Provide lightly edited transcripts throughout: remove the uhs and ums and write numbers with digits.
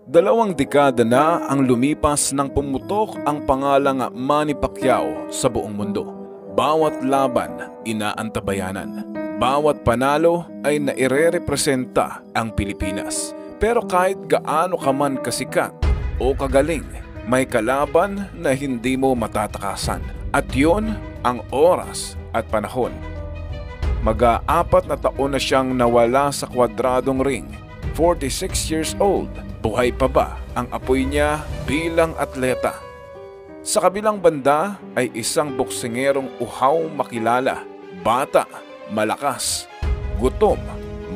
2 dekada na ang lumipas nang pumutok ang pangalang Manny Pacquiao sa buong mundo. Bawat laban, inaantabayanan. Bawat panalo ay naire-representa ang Pilipinas. Pero kahit gaano ka man kasikat o kagaling, may kalaban na hindi mo matatakasan. At yun ang oras at panahon. Mag-4 na taon na siyang nawala sa kwadradong ring. 46 years old. Buhay pa ba ang apoy niya bilang atleta? Sa kabilang banda ay isang boksingerong uhaw makilala, bata, malakas, gutom,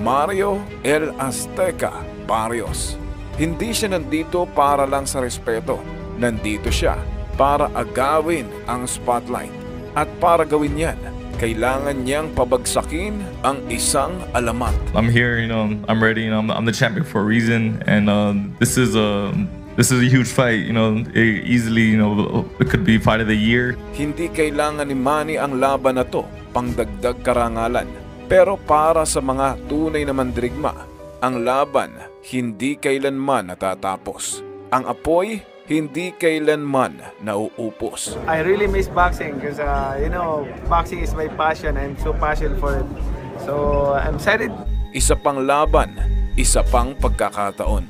Mario El Azteca Barrios. Hindi siya nandito para lang sa respeto. Nandito siya para agawin ang spotlight. At para gawin yan, kailangan niyang pabagsakin ang isang alamat. I'm here, I'm ready, I'm the champion for a reason, and this is a huge fight, easily, it could be fight of the year. Hindi kailangan ni Manny ang laban na to pangdagdag karangalan. Pero para sa mga tunay na mandirigma, ang laban hindi kailanman natatapos. Ang apoy hindi kailanman nauupos. I really miss boxing because boxing is my passion. I'm so passionate for it. So I'm excited. Isa pang laban, isa pang pagkakataon.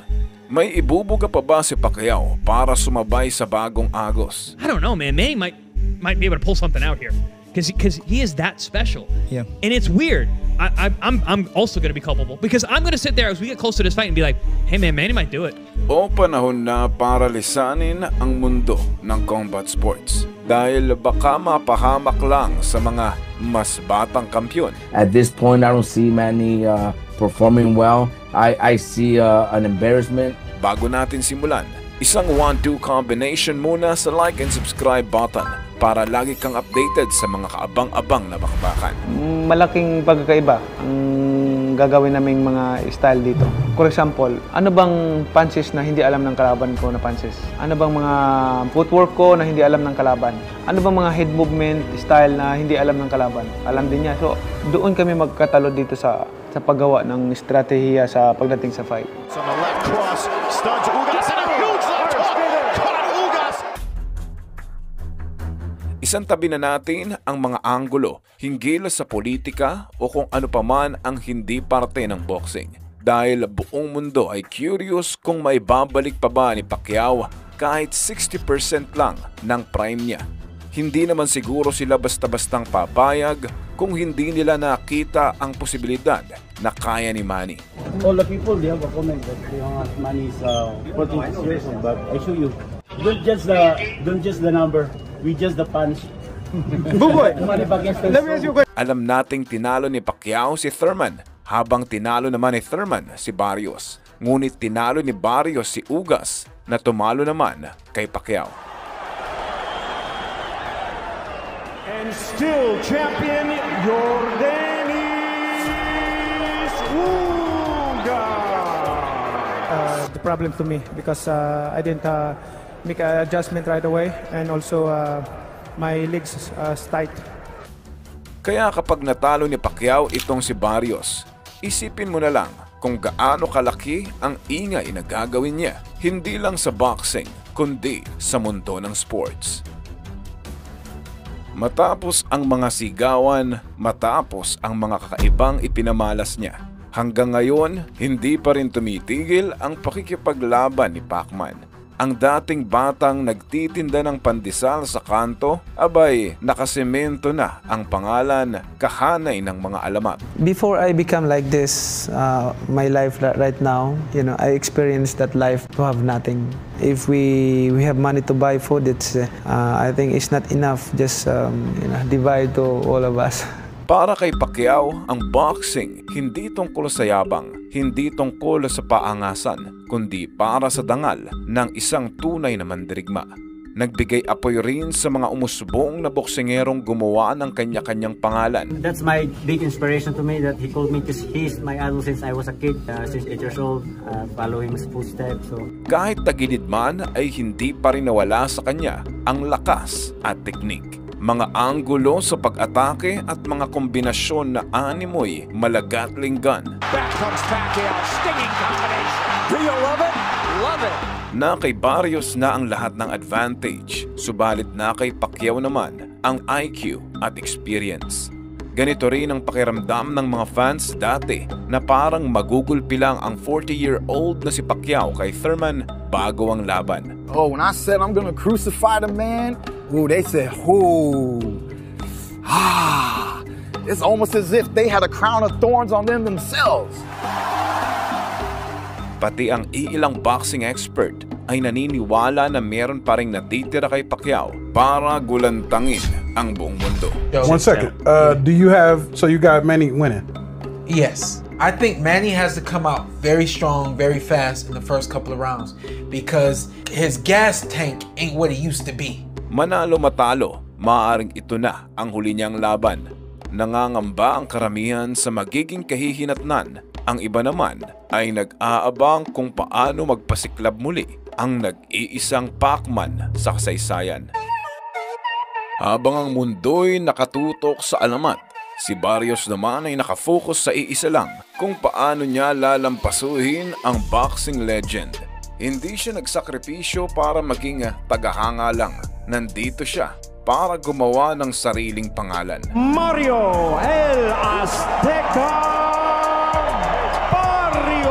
May ibubuga pa ba si Pacquiao para sumabay sa bagong agos? I don't know, man. Manny might be able to pull something out here because he is that special. Yeah. And it's weird. I'm also going to be culpable because I'm going to sit there as we get close to this fight and be like, hey man, Manny might do it. O panahon na para lisanin ang mundo ng combat sports dahil baka mapahamak lang sa mga mas batang kampiyon. At this point, I don't see Manny performing well. I see an embarrassment. Bago natin simulan, isang 1-2 combination muna sa like and subscribe button para lagi kang updated sa mga kaabang-abang na bakbakan. Malaking pagkakaiba ang gagawin naming mga style dito. For example, ano bang punches na hindi alam ng kalaban ko na punches? Ano bang mga footwork ko na hindi alam ng kalaban? Ano bang mga head movement style na hindi alam ng kalaban? Alam din niya. So, doon kami magkatalo dito sa paggawa ng estratehiya sa pagdating sa fight. So the left cross, stuns Ugas and a huge left hook! Caught Ugas! Isang tabi na natin ang mga anggulo hinggil sa politika o kung ano paman ang hindi parte ng boxing. Dahil buong mundo ay curious kung may babalik pa ba ni Pacquiao kahit 60% lang ng prime niya. Hindi naman siguro sila basta-bastang papayag kung hindi nila nakita ang posibilidad na kaya ni Manny. All the people, they have a comment that Manny is 14 years old, but I show you, don't just the number, we just the punch. Alam nating tinalo ni Pacquiao si Thurman, habang tinalo naman ni Thurman si Barrios. Ngunit tinalo ni Barrios si Ugas na tumalo naman kay Pacquiao. And still champion Yordenis Ugas. The problem to me because I didn't make an adjustment right away, and also my legs tight. Kaya kapag natalo ni Pacquiao itong si Barrios, isipin mo na lang kung gaano kalaki ang ingay na gagawin niya, hindi lang sa boxing, kundi sa mundo ng sports. Matapos ang mga sigawan, matapos ang mga kakaibang ipinamalas niya, hanggang ngayon, hindi pa rin tumitigil ang pakikipaglaban ni Pacman. Ang dating batang nagtitinda ng pandesal sa kanto, abay nakasemento na ang pangalan, kahanay ng mga alamat. Before I become like this, my life right now, I experienced that life to have nothing. If we have money to buy food, it's I think it's not enough. Just divide to all of us. Para kay Pacquiao, ang boxing hindi tungkol sa yabang, hindi tungkol sa paangasan, kundi para sa dangal ng isang tunay na mandirigma. Nagbigay apoy rin sa mga umusbong na boksingerong gumawa ng kanya-kanyang pangalan. That's my big inspiration to me, that he called me because he's my idol since I was a kid, since 8 years old, follow him his footsteps. So. Kahit tagilid man ay hindi pa rin nawala sa kanya ang lakas at teknik. Mga anggulo sa pag-atake at mga kombinasyon na animoy malagatling gun. Back comes Pacquiao, stinging combination. Do you love it? Love it. na kay Barrios na ang lahat ng advantage, subalit na kay Pacquiao naman ang IQ at experience. Ganito rin ang pakiramdam ng mga fans dati na parang magugulpi lang ang 40-year-old na si Pacquiao kay Thurman bago ang laban. Oh, when I said I'm gonna crucify the man, ooh, they said, ooh, it's almost as if they had a crown of thorns on them themselves. Pati ang iilang boxing expert ay naniniwala na meron pa ring natitira kay Pacquiao para gulantangin ang buong mundo. 1 second. Do you have, so you got Manny winning? Yes. I think Manny has to come out very strong, very fast in the first couple of rounds because his gas tank ain't what it used to be. Manalo matalo, maaaring ito na ang huli niyang laban. Nangangamba ang karamihan sa magiging kahihinatnan. Ang iba naman ay nag-aabang kung paano magpasiklab muli ang nag-iisang Pacman sa kasaysayan. Habang ang mundo'y nakatutok sa alamat, si Barrios naman ay nakafocus sa iisa lang kung paano niya lalampasuhin ang boxing legend. Hindi siya nagsakripisyo para maging tagahanga lang. Nandito siya para gumawa ng sariling pangalan. Mario El Azteca Barrios!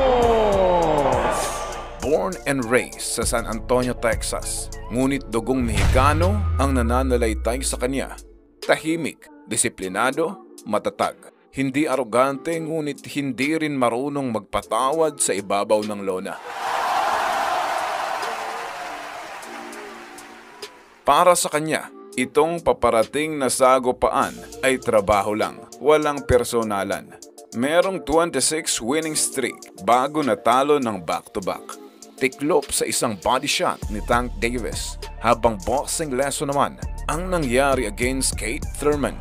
Born and raised sa San Antonio, Texas, ngunit dugong Mexicano ang nananalaytay sa kanya. Tahimik, disiplinado, matatag. Hindi arogante ngunit hindi rin marunong magpatawad sa ibabaw ng lona. Para sa kanya, itong paparating na sagupaan ay trabaho lang, walang personalan. Merong 26 winning streak bago natalo ng back-to-back. Tiklop sa isang body shot ni Tank Davis, habang boxing lesson naman ang nangyari against Kate Thurman.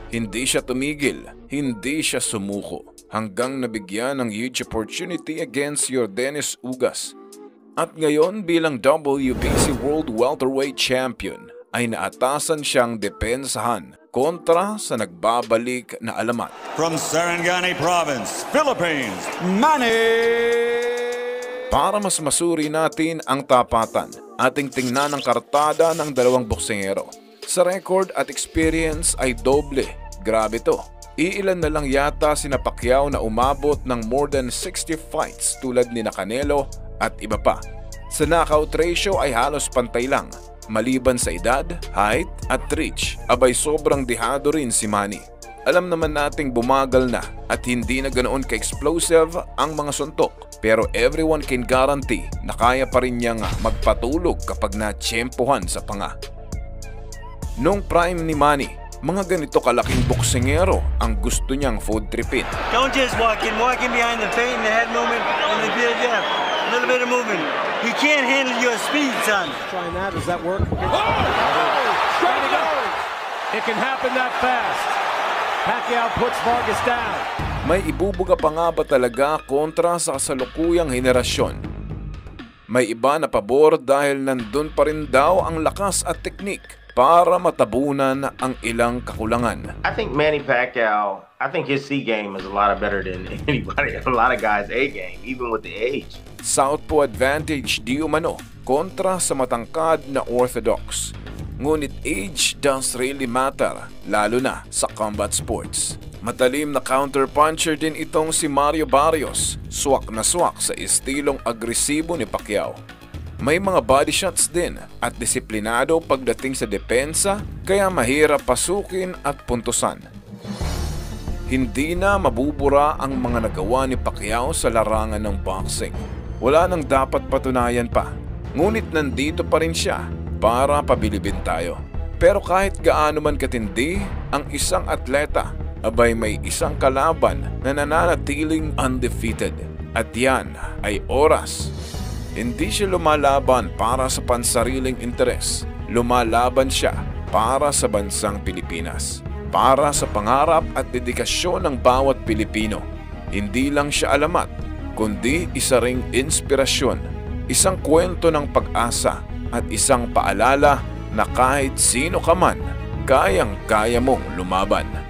Hindi siya tumigil, hindi siya sumuko, hanggang nabigyan ng huge opportunity against Yordenis Ugas. At ngayon bilang WBC World Welterweight Champion ay naatasan siyang depensahan kontra sa nagbabalik na alamat. From Sarangani Province, Philippines, Manny! Para mas masuri natin ang tapatan, ating tingnan ang kartada ng dalawang boksingero. Sa record at experience ay doble. Grabe to. Iilan na lang yata sina Pacquiao na umabot ng more than 60 fights tulad ni Canelo at iba pa. Sa knockout ratio ay halos pantay lang. Maliban sa edad, height at reach, abay sobrang dehado rin si Manny. Alam naman nating bumagal na at hindi na ganoon ka-explosive ang mga suntok. Pero everyone can guarantee na kaya pa rin niyang magpatulog kapag na-tsempohan sa panga. Nung prime ni Manny, mga ganito kalaking boksingero ang gusto niyang food tripin. Don't just walk in behind the feint and the head movement and the build up. A little bit of movement. He can't handle your speed, son. Trying that, does that work? Straight to go! It can happen that fast. Pacquiao puts Vargas down. May ibubuga pa nga ba talaga kontra sa kasalukuyang henerasyon? May iba na pabor dahil nandun pa rin daw ang lakas at teknik para matabunan ang ilang kakulangan. I think Manny Pacquiao, I think his C game is a lot better than anybody, a lot of guys' A game, even with the age. Southpaw advantage di umano kontra sa matangkad na orthodox. Ngunit age does really matter, lalo na sa combat sports. Matalim na counter-puncher din itong si Mario Barrios, swak na swak sa estilong agresibo ni Pacquiao. May mga body shots din at disiplinado pagdating sa depensa, kaya mahirap pasukin at puntusan. Hindi na mabubura ang mga nagawa ni Pacquiao sa larangan ng boxing. Wala nang dapat patunayan pa, ngunit nandito pa rin siya para pabilibin tayo. Pero kahit gaano man katindi ang isang atleta, abay may isang kalaban na nananatiling undefeated. At yan ay oras. Hindi siya lumalaban para sa pansariling interes. Lumalaban siya para sa bansang Pilipinas. Para sa pangarap at dedikasyon ng bawat Pilipino. Hindi lang siya alamat, kundi isa ring inspirasyon. Isang kwento ng pag-asa at isang paalala na kahit sino ka man, kayang-kaya mong lumaban.